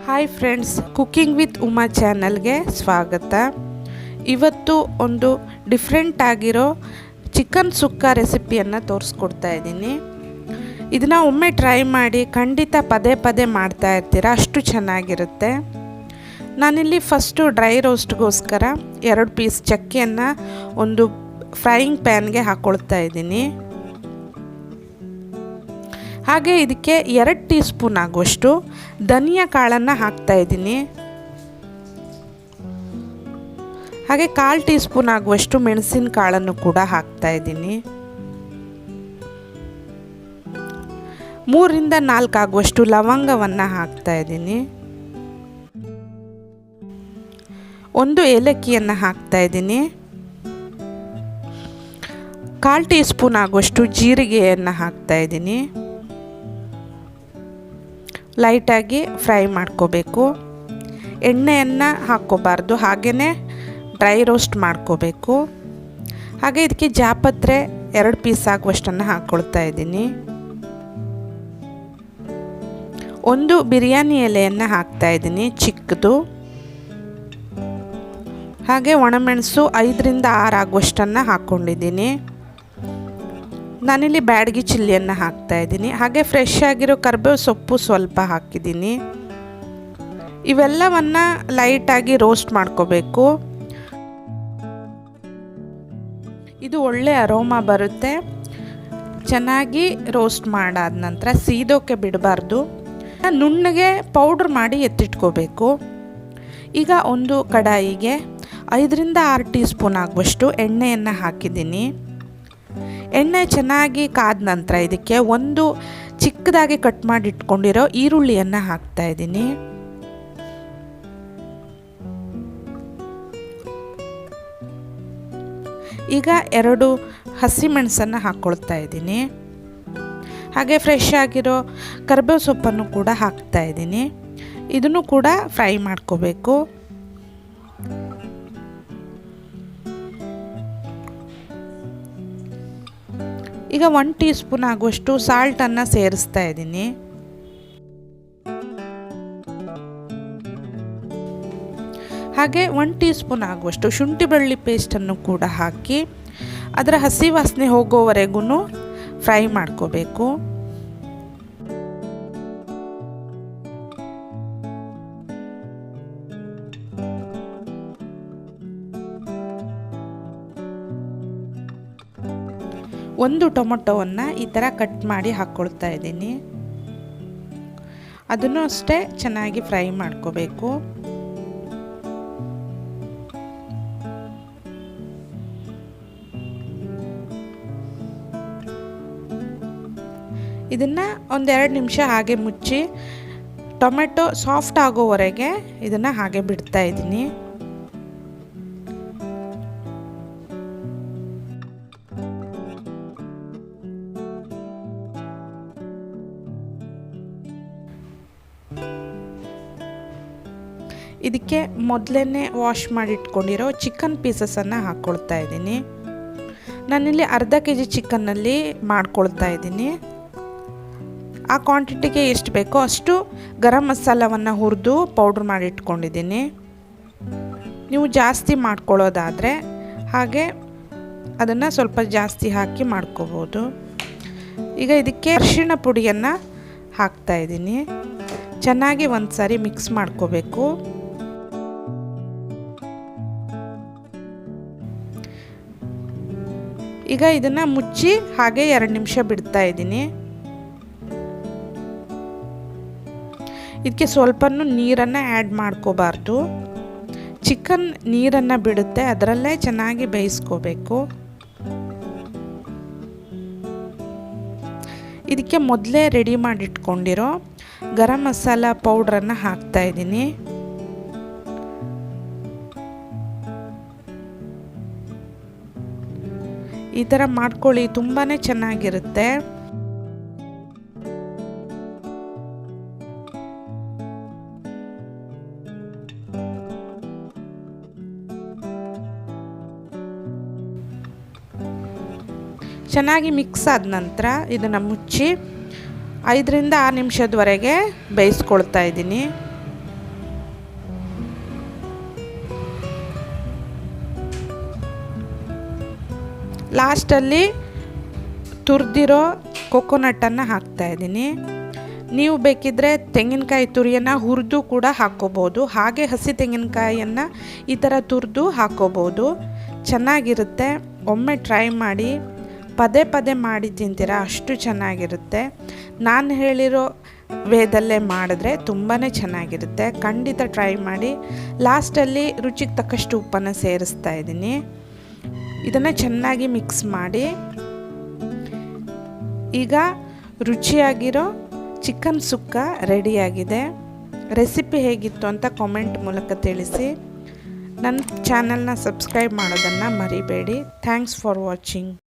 Hi friends, cooking with Uma ಚಾನಲ್ಗೆ ಸ್ವಾಗತ. ಇವತ್ತು ಒಂದು ಡಿಫ್ರೆಂಟ್ ಆಗಿರೋ ಚಿಕನ್ ಸುಕ್ಕ ರೆಸಿಪಿಯನ್ನು ತೋರಿಸ್ಕೊಡ್ತಾ ಇದ್ದೀನಿ. ಇದನ್ನು ಒಮ್ಮೆ ಟ್ರೈ ಮಾಡಿ, ಖಂಡಿತ ಪದೇ ಪದೇ ಮಾಡ್ತಾ ಇರ್ತೀರ, ಅಷ್ಟು ಚೆನ್ನಾಗಿರುತ್ತೆ. ನಾನಿಲ್ಲಿ ಫಸ್ಟು ಡ್ರೈ ರೋಸ್ಟ್ಗೋಸ್ಕರ 2 ಪೀಸ್ ಚಕ್ಕೆಯನ್ನು ಒಂದು ಫ್ರೈಯಿಂಗ್ ಪ್ಯಾನ್ಗೆ ಹಾಕ್ಕೊಳ್ತಾ ಇದ್ದೀನಿ. ಹಾಗೆ ಇದಕ್ಕೆ 2 ಟೀ ಸ್ಪೂನ್ ಆಗುವಷ್ಟು ಧನಿಯಾ ಕಾಳನ್ನು ಹಾಕ್ತಾ ಇದ್ದೀನಿ. ಹಾಗೆ 1/4 ಟೀ ಸ್ಪೂನ್ ಆಗುವಷ್ಟು ಮೆಣಸಿನ ಕಾಳನ್ನು ಕೂಡ ಹಾಕ್ತಾ ಇದ್ದೀನಿ. 3 ರಿಂದ 4 ಆಗುವಷ್ಟು ಲವಂಗವನ್ನು ಹಾಕ್ತಾ ಇದ್ದೀನಿ. 1 ಏಲಕ್ಕಿಯನ್ನು ಹಾಕ್ತಾ ಇದ್ದೀನಿ. 1/4 ಟೀ ಸ್ಪೂನ್ ಆಗುವಷ್ಟು ಜೀರಿಗೆಯನ್ನು ಹಾಕ್ತಾ ಇದ್ದೀನಿ. ಲೈಟಾಗಿ ಫ್ರೈ ಮಾಡ್ಕೋಬೇಕು. ಎಣ್ಣೆಯನ್ನು ಹಾಕ್ಕೋಬಾರ್ದು, ಹಾಗೆಯೇ ಡ್ರೈ ರೋಸ್ಟ್ ಮಾಡ್ಕೋಬೇಕು. ಹಾಗೆ ಇದಕ್ಕೆ ಜಾಪತ್ರೆ 2 ಪೀಸ್ ಆಗುವಷ್ಟನ್ನು ಹಾಕ್ಕೊಳ್ತಾ ಇದ್ದೀನಿ. 1 ಬಿರಿಯಾನಿ ಎಲೆಯನ್ನು ಹಾಕ್ತಾ ಇದ್ದೀನಿ, ಚಿಕ್ಕದು. ಹಾಗೆ ಒಣಮೆಣಸು 5 ರಿಂದ 6 ಆಗುವಷ್ಟನ್ನು ಹಾಕ್ಕೊಂಡಿದ್ದೀನಿ. ನಾನಿಲ್ಲಿ ಬ್ಯಾಡಗಿ ಚಿಲ್ಲಿಯನ್ನು ಹಾಕ್ತಾ ಇದ್ದೀನಿ. ಹಾಗೆ ಫ್ರೆಶ್ ಆಗಿರೋ ಕರಿಬೇವು ಸೊಪ್ಪು ಸ್ವಲ್ಪ ಹಾಕಿದ್ದೀನಿ. ಇವೆಲ್ಲವನ್ನು ಲೈಟಾಗಿ ರೋಸ್ಟ್ ಮಾಡ್ಕೋಬೇಕು. ಇದು ಒಳ್ಳೆ ಅರೋಮಾ ಬರುತ್ತೆ. ಚೆನ್ನಾಗಿ ರೋಸ್ಟ್ ಮಾಡಾದ ನಂತರ ಸೀದೋಕೆ ಬಿಡಬಾರ್ದು, ನುಣ್ಣಗೆ ಪೌಡ್ರ್ ಮಾಡಿ ಎತ್ತಿಟ್ಕೋಬೇಕು. ಈಗ ಒಂದು ಕಡಾಯಿಗೆ 5 ರಿಂದ 6 ಟೀ ಸ್ಪೂನ್ ಆಗುವಷ್ಟು ಎಣ್ಣೆಯನ್ನು ಹಾಕಿದ್ದೀನಿ. ಎಣ್ಣೆ ಚೆನ್ನಾಗಿ ಕಾದ ನಂತರ ಇದಕ್ಕೆ ಒಂದು ಚಿಕ್ಕದಾಗಿ ಕಟ್ ಮಾಡಿ ಇಟ್ಕೊಂಡಿರೋ ಈರುಳ್ಳಿಯನ್ನು ಹಾಕ್ತಾ ಇದ್ದೀನಿ. ಈಗ 2 ಹಸಿಮೆಣಸನ್ನು ಹಾಕ್ಕೊಳ್ತಾ ಇದ್ದೀನಿ. ಹಾಗೆ ಫ್ರೆಶ್ ಆಗಿರೋ ಕರಿಬೇವು ಸೊಪ್ಪನ್ನು ಕೂಡ ಹಾಕ್ತಾ ಇದ್ದೀನಿ. ಇದನ್ನು ಕೂಡ ಫ್ರೈ ಮಾಡ್ಕೋಬೇಕು. ಈಗ 1 ಟೀ ಸ್ಪೂನ್ ಆಗುವಷ್ಟು ಸಾಲ್ಟನ್ನು ಸೇರಿಸ್ತಾ ಇದ್ದೀನಿ. ಹಾಗೆ 1 ಟೀ ಸ್ಪೂನ್ ಆಗುವಷ್ಟು ಶುಂಠಿ ಬೆಳ್ಳುಳ್ಳಿ ಪೇಸ್ಟನ್ನು ಕೂಡ ಹಾಕಿ ಅದರ ಹಸಿ ವಾಸನೆ ಹೋಗೋವರೆಗೂ ಫ್ರೈ ಮಾಡ್ಕೋಬೇಕು. ಒಂದು ಟೊಮೊಟೊವನ್ನು ಈ ಥರ ಕಟ್ ಮಾಡಿ ಹಾಕ್ಕೊಳ್ತಾ ಇದ್ದೀನಿ. ಅದನ್ನು ಅಷ್ಟೇ ಚೆನ್ನಾಗಿ ಫ್ರೈ ಮಾಡ್ಕೋಬೇಕು. ಇದನ್ನು 1-2 ನಿಮಿಷ ಹಾಗೆ ಮುಚ್ಚಿ ಟೊಮೆಟೊ ಸಾಫ್ಟ್ ಆಗೋವರೆಗೆ ಇದನ್ನು ಹಾಗೆ ಬಿಡ್ತಾ ಇದ್ದೀನಿ. ಇದಕ್ಕೆ ಮೊದಲೇ ವಾಶ್ ಮಾಡಿ ಇಟ್ಕೊಂಡಿರೋ ಚಿಕನ್ ಪೀಸಸನ್ನು ಹಾಕ್ಕೊಳ್ತಾ ಇದ್ದೀನಿ. ನಾನಿಲ್ಲಿ ಅರ್ಧ kg ಚಿಕನ್ನಲ್ಲಿ ಮಾಡ್ಕೊಳ್ತಾ ಇದ್ದೀನಿ. ಆ ಕ್ವಾಂಟಿಟಿಗೆ ಎಷ್ಟು ಬೇಕೋ ಅಷ್ಟು ಗರಂ ಮಸಾಲವನ್ನು ಹುರಿದು ಪೌಡ್ರ್ ಮಾಡಿ ಇಟ್ಕೊಂಡಿದ್ದೀನಿ. ನೀವು ಜಾಸ್ತಿ ಮಾಡ್ಕೊಳ್ಳೋದಾದರೆ ಹಾಗೆ ಅದನ್ನು ಸ್ವಲ್ಪ ಜಾಸ್ತಿ ಹಾಕಿ ಮಾಡ್ಕೋಬೋದು. ಈಗ ಇದಕ್ಕೆ ಅರಿಶಿಣ ಪುಡಿಯನ್ನು ಹಾಕ್ತಾ ಇದ್ದೀನಿ. ಚೆನ್ನಾಗಿ ಒಂದು ಸಾರಿ ಮಿಕ್ಸ್ ಮಾಡ್ಕೋಬೇಕು. ಈಗ ಇದನ್ನು ಮುಚ್ಚಿ ಹಾಗೆ 2 ನಿಮಿಷ ಬಿಡ್ತಾ ಇದ್ದೀನಿ. ಇದಕ್ಕೆ ಸ್ವಲ್ಪನೂ ನೀರನ್ನು ಆ್ಯಡ್ ಮಾಡ್ಕೋಬಾರ್ದು. ಚಿಕನ್ ನೀರನ್ನು ಬಿಡುತ್ತೆ, ಅದರಲ್ಲೇ ಚೆನ್ನಾಗಿ ಬೇಯಿಸ್ಕೋಬೇಕು. ಇದಕ್ಕೆ ಮೊದಲೇ ರೆಡಿ ಮಾಡಿಟ್ಕೊಂಡಿರೋ ಗರಂ ಮಸಾಲ ಪೌಡ್ರನ್ನು ಹಾಕ್ತಾ ಇದ್ದೀನಿ. ಈ ಥರ ಮಾಡ್ಕೊಳ್ಳಿ, ತುಂಬಾ ಚೆನ್ನಾಗಿರುತ್ತೆ. ಚೆನ್ನಾಗಿ ಮಿಕ್ಸ್ ಆದ ನಂತರ ಇದನ್ನು ಮುಚ್ಚಿ 5 ರಿಂದ 6 ನಿಮಿಷದವರೆಗೆ ಬೇಯಿಸ್ಕೊಳ್ತಾ ಇದ್ದೀನಿ. ಲಾಸ್ಟಲ್ಲಿ ತುರಿದಿರೋ ಕೊಕೊನಟ್ಟನ್ನು ಹಾಕ್ತಾಯಿದ್ದೀನಿ. ನೀವು ಬೇಕಿದ್ದರೆ ತೆಂಗಿನಕಾಯಿ ತುರಿಯನ್ನು ಹುರಿದು ಕೂಡ ಹಾಕ್ಕೋಬೋದು. ಹಾಗೆ ಹಸಿ ತೆಂಗಿನಕಾಯಿಯನ್ನು ಈ ಥರ ತುರಿದು ಹಾಕ್ಕೋಬೋದು. ಚೆನ್ನಾಗಿರುತ್ತೆ. ಒಮ್ಮೆ ಟ್ರೈ ಮಾಡಿ. ಪದೇ ಪದೇ ಮಾಡಿ ತಿಂತೀರಾ, ಅಷ್ಟು ಚೆನ್ನಾಗಿರುತ್ತೆ. ನಾನು ಹೇಳಿರೋ ವೇದಲ್ಲೇ ಮಾಡಿದ್ರೆ ತುಂಬಾ ಚೆನ್ನಾಗಿರುತ್ತೆ. ಖಂಡಿತ ಟ್ರೈ ಮಾಡಿ. ಲಾಸ್ಟಲ್ಲಿ ರುಚಿಗೆ ತಕ್ಕಷ್ಟು ಉಪ್ಪನ್ನು ಸೇರಿಸ್ತಾ ಇದ್ದೀನಿ. ಇದನ್ನು ಚೆನ್ನಾಗಿ ಮಿಕ್ಸ್ ಮಾಡಿ. ಈಗ ರುಚಿಯಾಗಿರೋ ಚಿಕನ್ ಸುಕ್ಕ ರೆಡಿಯಾಗಿದೆ. ರೆಸಿಪಿ ಹೇಗಿತ್ತು ಅಂತ ಕಾಮೆಂಟ್ ಮೂಲಕ ತಿಳಿಸಿ. ನನ್ನ ಚಾನಲ್ನ ಸಬ್ಸ್ಕ್ರೈಬ್ ಮಾಡೋದನ್ನು ಮರಿಬೇಡಿ. Thanks for watching.